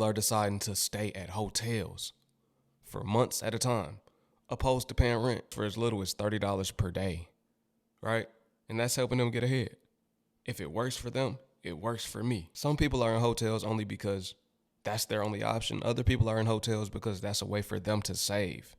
are deciding to stay at hotels for months at a time, opposed to paying rent for as little as $30 per day, right? And that's helping them get ahead. If it works for them, it works for me. Some people are in hotels only because that's their only option. Other people are in hotels because that's a way for them to save.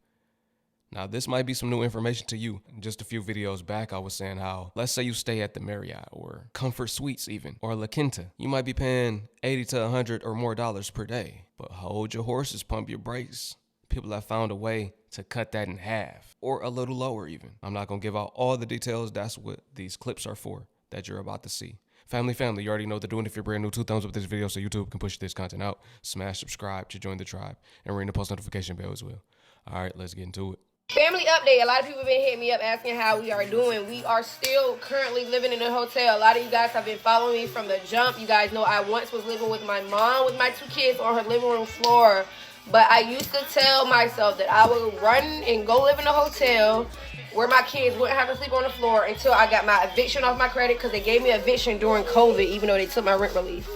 Now, this might be some new information to you. Just a few videos back, I was saying how, let's say you stay at the Marriott or Comfort Suites even, or La Quinta. You might be paying $80 to $100 or more per day. But hold your horses, pump your brakes. People have found a way to cut that in half, or a little lower even. I'm not gonna give out all the details. That's what these clips are for that you're about to see. Family, you already know what to do. And if you're brand new, 2 thumbs up this video so YouTube can push this content out. Smash subscribe to join the tribe and ring the post notification bell as well. All right, let's get into it. Family update. A lot of people have been hitting me up asking how we are doing. We are still currently living in a hotel. A lot of you guys have been following me from the jump. You guys know I once was living with my mom with my 2 kids on her living room floor. But I used to tell myself that I would run and go live in a hotel where my kids wouldn't have to sleep on the floor until I got my eviction off my credit, because they gave me eviction during COVID, even though they took my rent relief.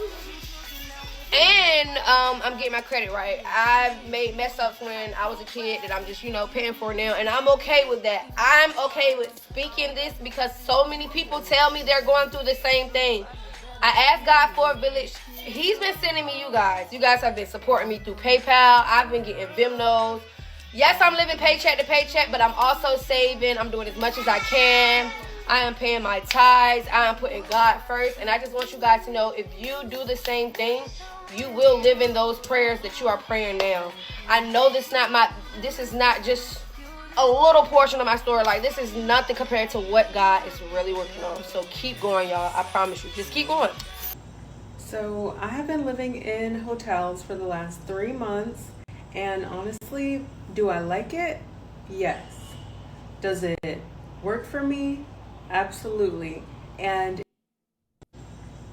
And I'm getting my credit right. I made mess ups when I was a kid that I'm just, paying for now. And I'm okay with that. I'm okay with speaking this because so many people tell me they're going through the same thing. I asked God for a village. He's been sending me you guys. You guys have been supporting me through PayPal. I've been getting Venmos. Yes, I'm living paycheck to paycheck, but I'm also saving. I'm doing as much as I can. I am paying my tithes. I am putting God first. And I just want you guys to know, if you do the same thing, you will live in those prayers that you are praying now. I know this is not just a little portion of my story. Like, this is nothing compared to what God is really working on. So keep going, y'all. I promise you. Just keep going. So I have been living in hotels for the last 3 months, and honestly, do I like it? Yes. Does it work for me? Absolutely. And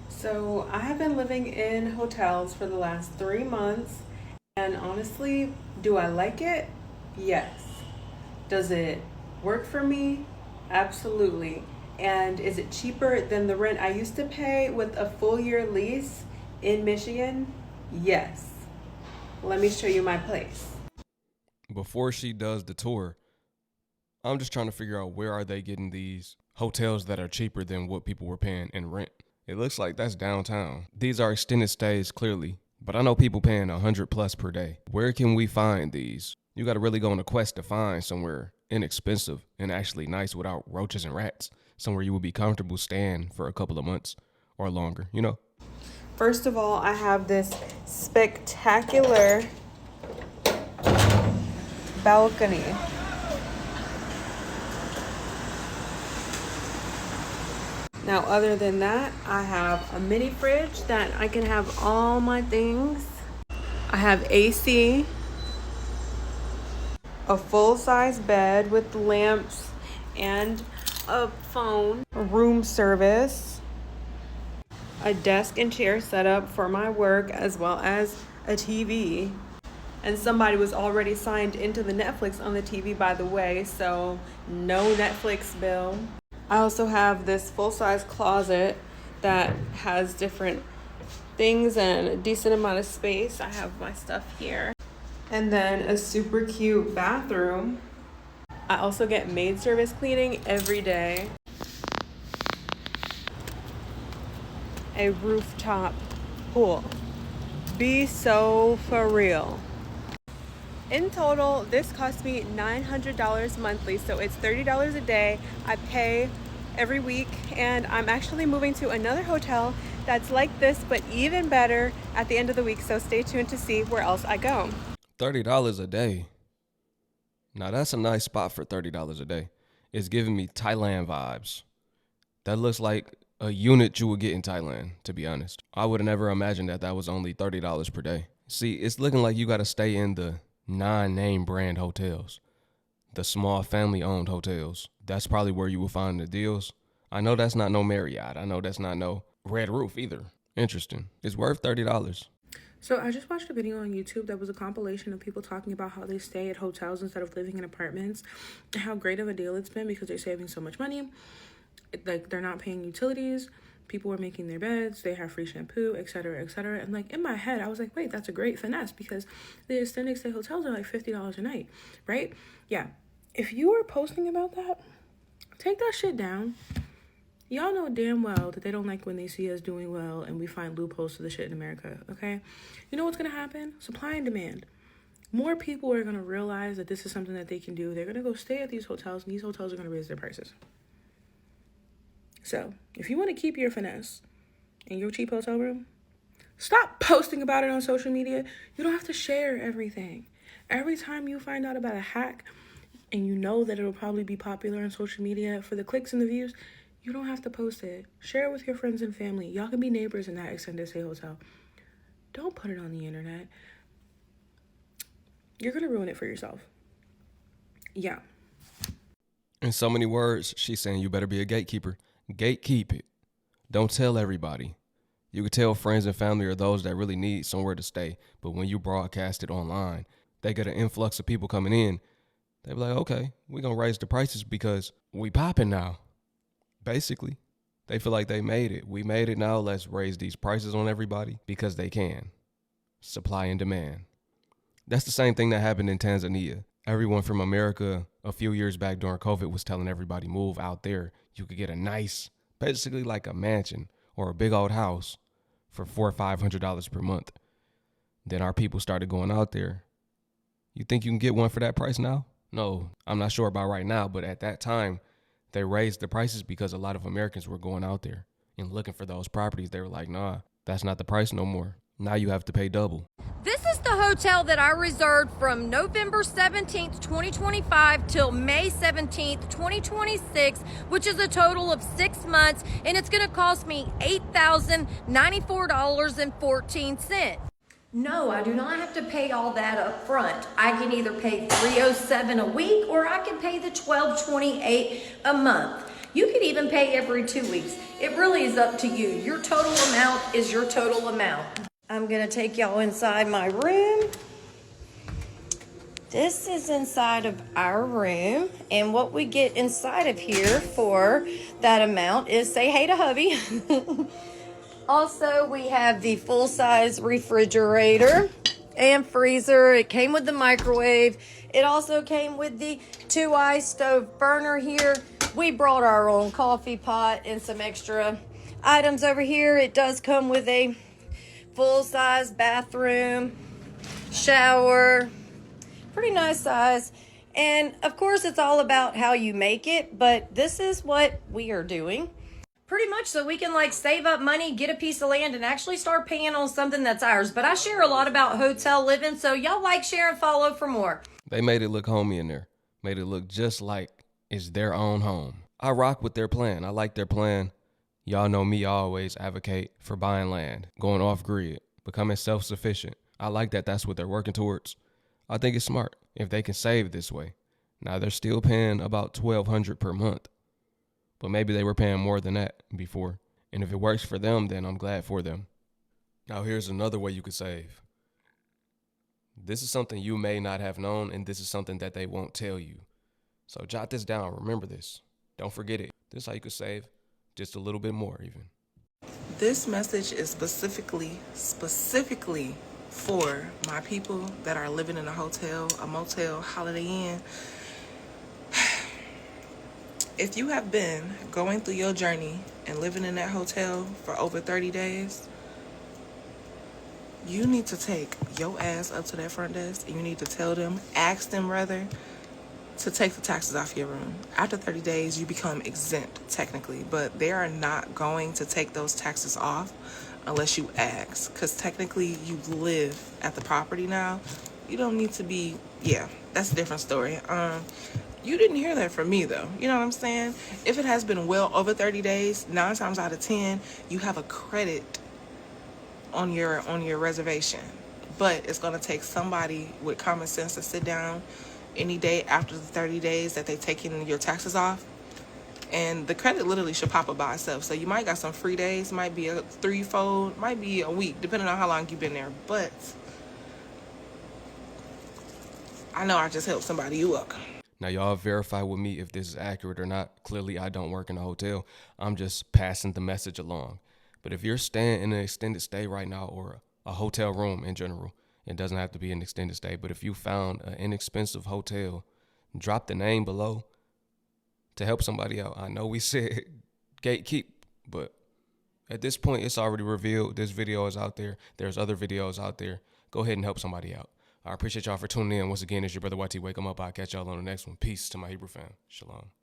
so I have been living in hotels for the last 3 months, and honestly, do I like it? Yes. Does it work for me? Absolutely. And is it cheaper than the rent I used to pay with a full year lease in Michigan? Yes. Let me show you my place. Before she does the tour, I'm just trying to figure out, where are they getting these hotels that are cheaper than what people were paying in rent? It looks like that's downtown. These are extended stays, clearly, but I know people paying $100+ per day. Where can we find these? You got to really go on a quest to find somewhere inexpensive and actually nice without roaches and rats. Somewhere you would be comfortable staying for a couple of months or longer, First of all, I have this spectacular balcony. Now, other than that, I have a mini fridge that I can have all my things. I have AC, a full-size bed with lamps and a phone, room service, a desk and chair set up for my work, as well as a TV. And somebody was already signed into the Netflix on the TV, by the way, so no Netflix bill. I also have this full-size closet that has different things and a decent amount of space. I have my stuff here. And then a super cute bathroom. I also get maid service cleaning every day. A rooftop pool. Be so for real. In total, this cost me $900 monthly, so it's $30 a day. I pay every week, and I'm actually moving to another hotel that's like this, but even better at the end of the week, so stay tuned to see where else I go. $30 a day. Now that's a nice spot for $30 a day. It's giving me Thailand vibes. That looks like a unit you would get in Thailand, to be honest. I would have never imagined that was only $30 per day. See, it's looking like you got to stay in the non-name brand hotels, the small family-owned hotels. That's probably where you will find the deals. I know that's not no Marriott. I know that's not no Red Roof either. Interesting. It's worth $30. So I just watched a video on YouTube that was a compilation of people talking about how they stay at hotels instead of living in apartments and how great of a deal it's been because they're saving so much money. Like, they're not paying utilities. People are making their beds. They have free shampoo, etc., etc. And like in my head, I was like, wait, that's a great finesse because the extended stay hotels are like $50 a night, right? Yeah. If you are posting about that, take that shit down. Y'all know damn well that they don't like when they see us doing well and we find loopholes to the shit in America, okay? You know what's going to happen? Supply and demand. More people are going to realize that this is something that they can do. They're going to go stay at these hotels, and these hotels are going to raise their prices. So, if you want to keep your finesse in your cheap hotel room, stop posting about it on social media. You don't have to share everything. Every time you find out about a hack and you know that it'll probably be popular on social media for the clicks and the views, you don't have to post it. Share it with your friends and family. Y'all can be neighbors in that extended stay hotel. Don't put it on the internet. You're going to ruin it for yourself. Yeah. In so many words, she's saying you better be a gatekeeper. Gatekeep it. Don't tell everybody. You could tell friends and family or those that really need somewhere to stay, but when you broadcast it online, they get an influx of people coming in. They be like, okay, we're going to raise the prices because we popping now. Basically, they feel like they made it. We made it now. Let's raise these prices on everybody because they can. Supply and demand. That's the same thing that happened in Tanzania. Everyone from America a few years back during COVID was telling everybody move out there. You could get a nice, basically like a mansion or a big old house for $400 or $500 per month. Then our people started going out there. You think you can get one for that price now? No, I'm not sure about right now, but at that time, they raised the prices because a lot of Americans were going out there and looking for those properties. They were like, nah, that's not the price no more. Now you have to pay double. This is the hotel that I reserved from November 17th, 2025 till May 17th, 2026, which is a total of 6 months, and it's going to cost me $8,094.14. No, I do not have to pay all that up front. I can either pay $307 a week or I can pay the $1,228 a month. You can even pay every 2 weeks. It really is up to you. Your total amount is your total amount. I'm gonna take y'all inside my room. This is inside of our room, and what we get inside of here for that amount is say hey to hubby. Also, we have the full-size refrigerator and freezer. It came with the microwave. It also came with the 2-eye stove burner here. We brought our own coffee pot and some extra items over here. It does come with a full-size bathroom, shower, pretty nice size. And of course, it's all about how you make it, but this is what we are doing. Pretty much so we can like save up money, get a piece of land, and actually start paying on something that's ours. But I share a lot about hotel living, so y'all like, share, and follow for more. They made it look homey in there. Made it look just like it's their own home. I rock with their plan. I like their plan. Y'all know me, I always advocate for buying land, going off grid, becoming self-sufficient. I like that that's what they're working towards. I think it's smart if they can save this way. Now they're still paying about $1,200 per month, but maybe they were paying more than that before. And if it works for them, then I'm glad for them. Now here's another way you could save. This is something you may not have known, and this is something that they won't tell you. So jot this down. Remember this. Don't forget it. This is how you could save just a little bit more even. This message is specifically for my people that are living in a hotel, a motel, Holiday Inn. If you have been going through your journey and living in that hotel for over 30 days, you need to take your ass up to that front desk and you need to tell them, ask them rather, to take the taxes off your room. After 30 days, you become exempt technically, but they are not going to take those taxes off unless you ask, because technically you live at the property now. You don't need to be, yeah, that's a different story. You didn't hear that from me though. You know what I'm saying? If it has been well over 30 days, 9 times out of 10, you have a credit on your reservation. But it's gonna take somebody with common sense to sit down any day after the 30 days that they taking your taxes off, and the credit literally should pop up by itself. So you might got some free days, might be a threefold, might be a week, depending on how long you've been there. But I know I just helped somebody. You welcome. Now, y'all verify with me if this is accurate or not. Clearly, I don't work in a hotel. I'm just passing the message along. But if you're staying in an extended stay right now, or a hotel room in general, it doesn't have to be an extended stay, but if you found an inexpensive hotel, drop the name below to help somebody out. I know we said gatekeep, but at this point, it's already revealed. This video is out there. There's other videos out there. Go ahead and help somebody out. I appreciate y'all for tuning in. Once again, it's your brother YT. Wake 'em up. I'll catch y'all on the next one. Peace to my Hebrew fam. Shalom.